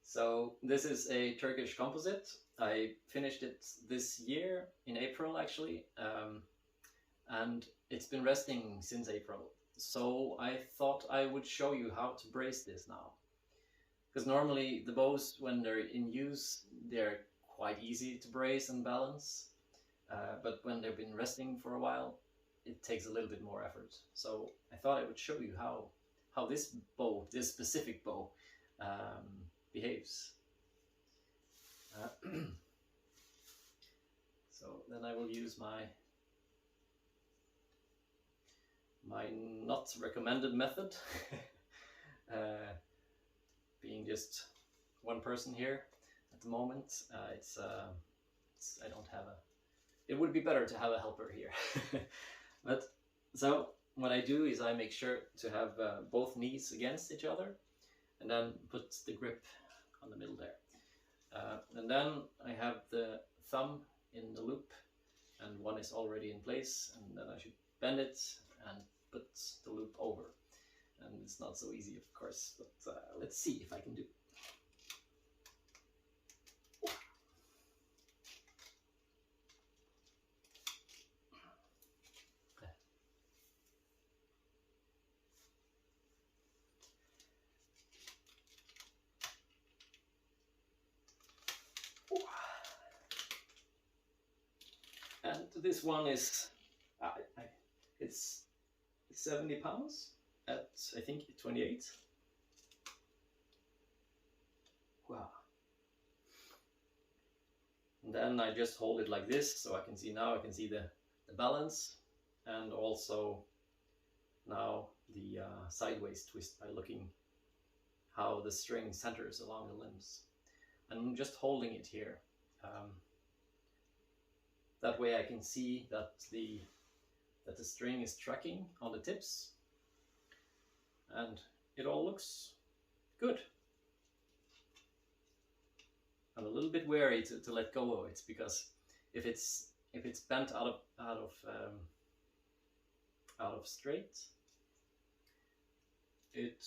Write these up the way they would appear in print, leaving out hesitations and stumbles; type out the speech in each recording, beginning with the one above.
So this is a Turkish composite. I finished it this year in April actually, and it's been resting since April. So I thought I would show you how to brace this now. Because normally the bows, when they're in use, they're quite easy to brace and balance. But when they've been resting for a while, it takes a little bit more effort. So I thought I would show you how this bow, this specific bow, behaves. So then I will use my not recommended method, being just one person here at the moment. I don't have a. It would be better to have a helper here. But so what I do is I make sure to have both knees against each other, and then put the grip on the middle there. And then I have the thumb in the loop, and one is already in place, and then I should bend it and put the loop over. And it's not so easy, of course, but let's see if I can do it. And this one is, it's 70 pounds at, I think, 28. Wow. And then I just hold it like this, so I can see now, I can see the balance, and also now the sideways twist by looking how the string centers along the limbs. And I'm just holding it here. That way I can see that the string is tracking on the tips, and it all looks good. I'm a little bit wary to let go of it, because if it's bent out of straight, it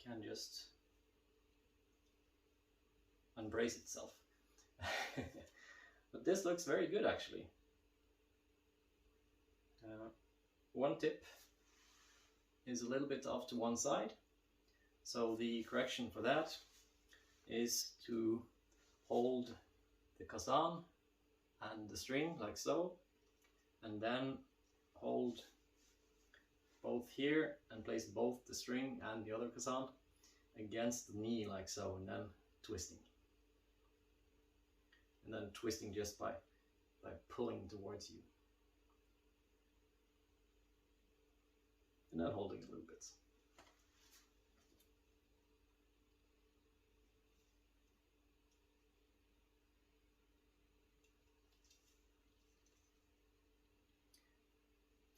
can just unbrace itself. But this looks very good actually. One tip is a little bit off to one side, so the correction for that is to hold the kazan and the string like so, and then hold both here and place both the string and the other kazan against the knee like so, and then twisting. And then twisting just by pulling towards you. And then holding a little bit.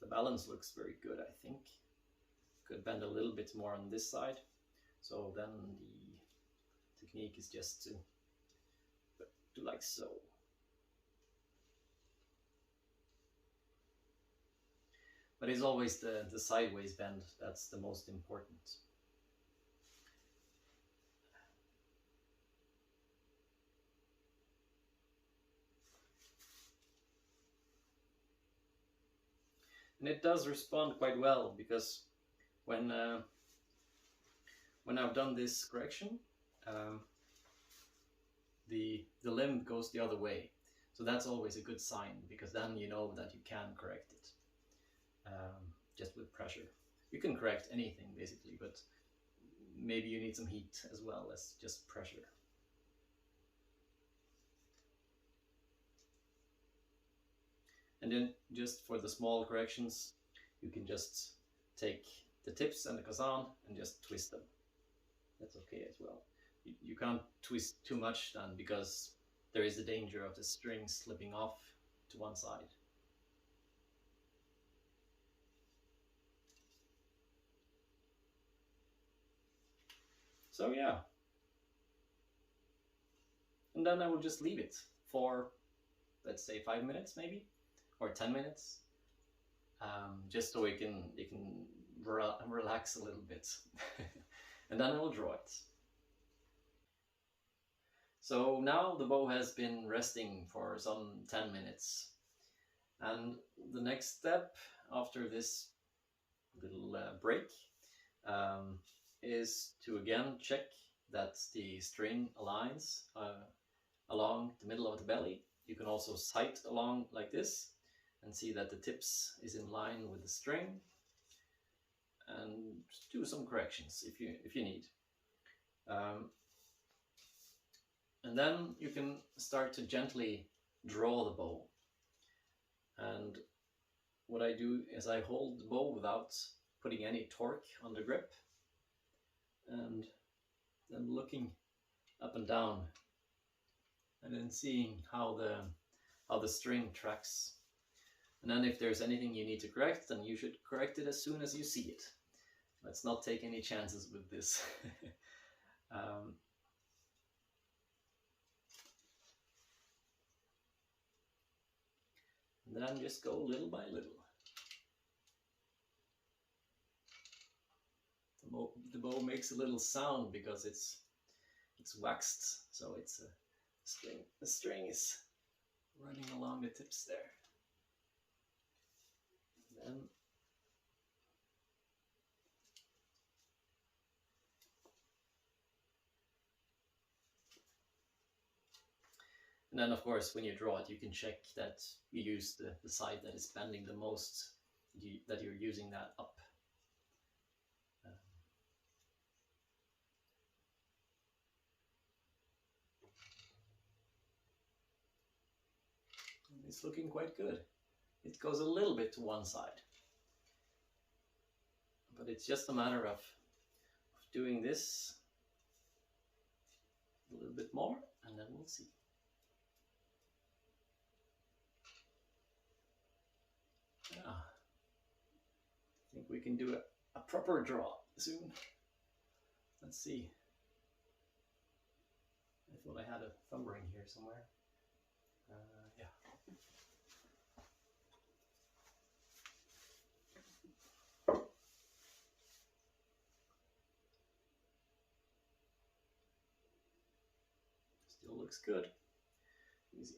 The balance looks very good, I think. Could bend a little bit more on this side. So then the technique is just to do like so. But it's always the sideways bend that's the most important. And it does respond quite well, because when I've done this correction, the limb goes the other way. So that's always a good sign, because then you know that you can correct it. Just with pressure. You can correct anything basically, but maybe you need some heat as well as just pressure. And then just for the small corrections, you can just take the tips and the kazan and just twist them. That's okay as well. You can't twist too much then, because there is the danger of the string slipping off to one side. So yeah. And then I will just leave it for, let's say, 5 minutes maybe, or 10 minutes, just so it can relax a little bit. And then I will draw it. So now the bow has been resting for some 10 minutes. And the next step after this little break is to again check that the string aligns along the middle of the belly. You can also sight along like this and see that the tips is in line with the string, and do some corrections if you need. And then you can start to gently draw the bow. And what I do is I hold the bow without putting any torque on the grip, and then looking up and down, and then seeing how the string tracks. And then if there's anything you need to correct, then you should correct it as soon as you see it. Let's not take any chances with this. And then just go little by little. The bow makes a little sound because it's waxed, so it's a string. The string is running along the tips there. And then of course when you draw it, you can check that you use the side that is bending the most, that you're using that up. It's looking quite good. It goes a little bit to one side, but it's just a matter of doing this a little bit more, and then we'll see. Yeah, I think we can do a proper draw soon. Let's see. I thought I had a thumb ring here somewhere. Yeah. Still looks good. Easy.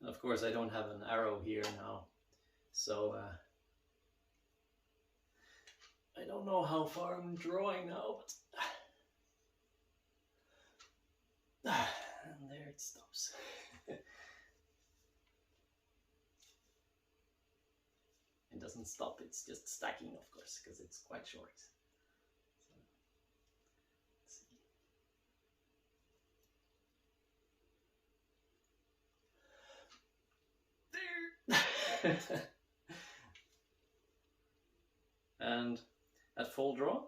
And of course I don't have an arrow here now, so I don't know how far I'm drawing now, but and there it stops. It doesn't stop, it's just stacking, of course, because it's quite short. So, let's see. There! And at full draw,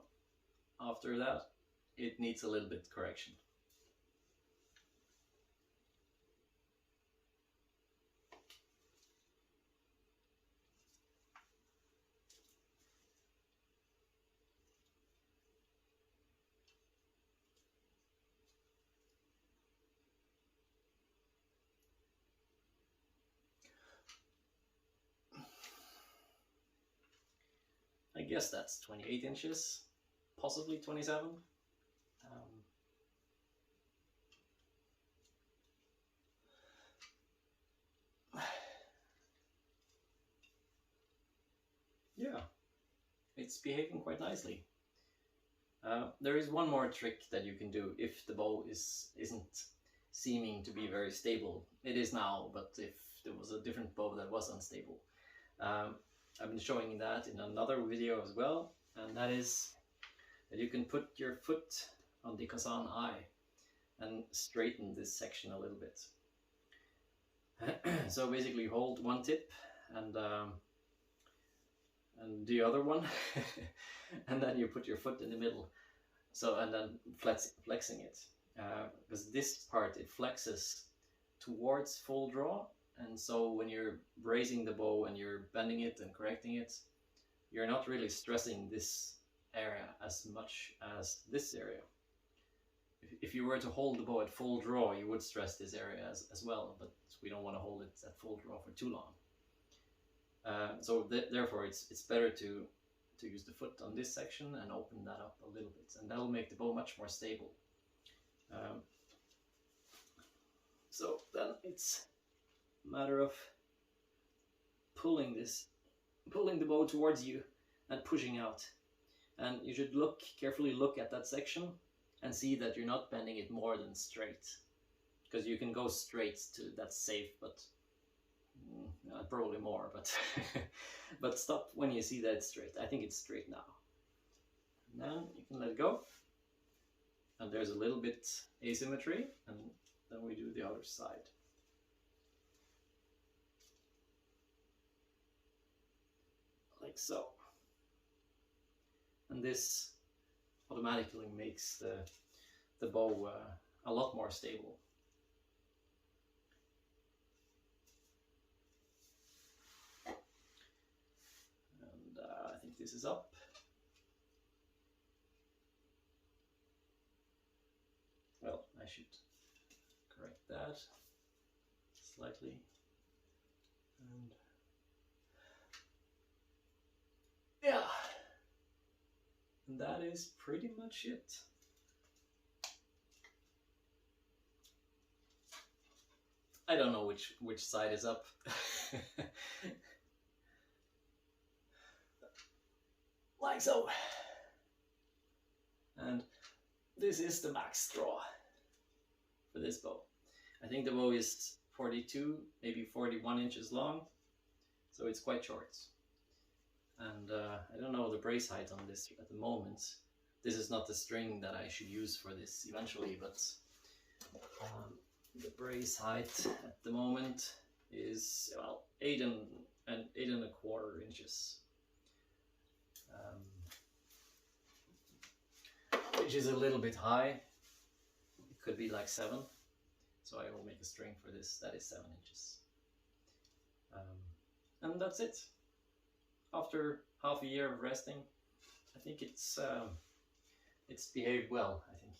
after that, it needs a little bit correction. I guess that's 28 inches, possibly 27. Yeah, it's behaving quite nicely. There is one more trick that you can do if the bow isn't seeming to be very stable. It is now, but if there was a different bow that was unstable. I've been showing that in another video as well, and that is that you can put your foot on the Kazan eye and straighten this section a little bit. So basically hold one tip and the other one and then you put your foot in the middle, so, and then flexing it, because this part, it flexes towards full draw, and so when you're raising the bow and you're bending it and correcting it, you're not really stressing this area as much as this area. If you were to hold the bow at full draw, you would stress this area as well, but we don't want to hold it at full draw for too long. Therefore it's better to use the foot on this section and open that up a little bit, and that'll make the bow much more stable. So then it's a matter of pulling the bow towards you and pushing out. And you should carefully look at that section and see that you're not bending it more than straight. Because you can go straight to, that's safe, but probably more, but but stop when you see that it's straight. I think it's straight now. And then you can let go. And there's a little bit asymmetry, and then we do the other side. Like so. And this automatically makes the bow a lot more stable. And I think this is up. Well, I should correct that slightly. And yeah, and that is pretty much it. I don't know which side is up. Like so. And this is the max straw for this bow. I think the bow is 42, maybe 41 inches long, so it's quite short. And I don't know the brace height on this at the moment. This is not the string that I should use for this eventually, but the brace height at the moment is, well, 8 and 8¼ inches, which is a little bit high. It could be like 7, so I will make a string for this that is 7 inches, and that's it. After half a year of resting, I think it's behaved well, I think.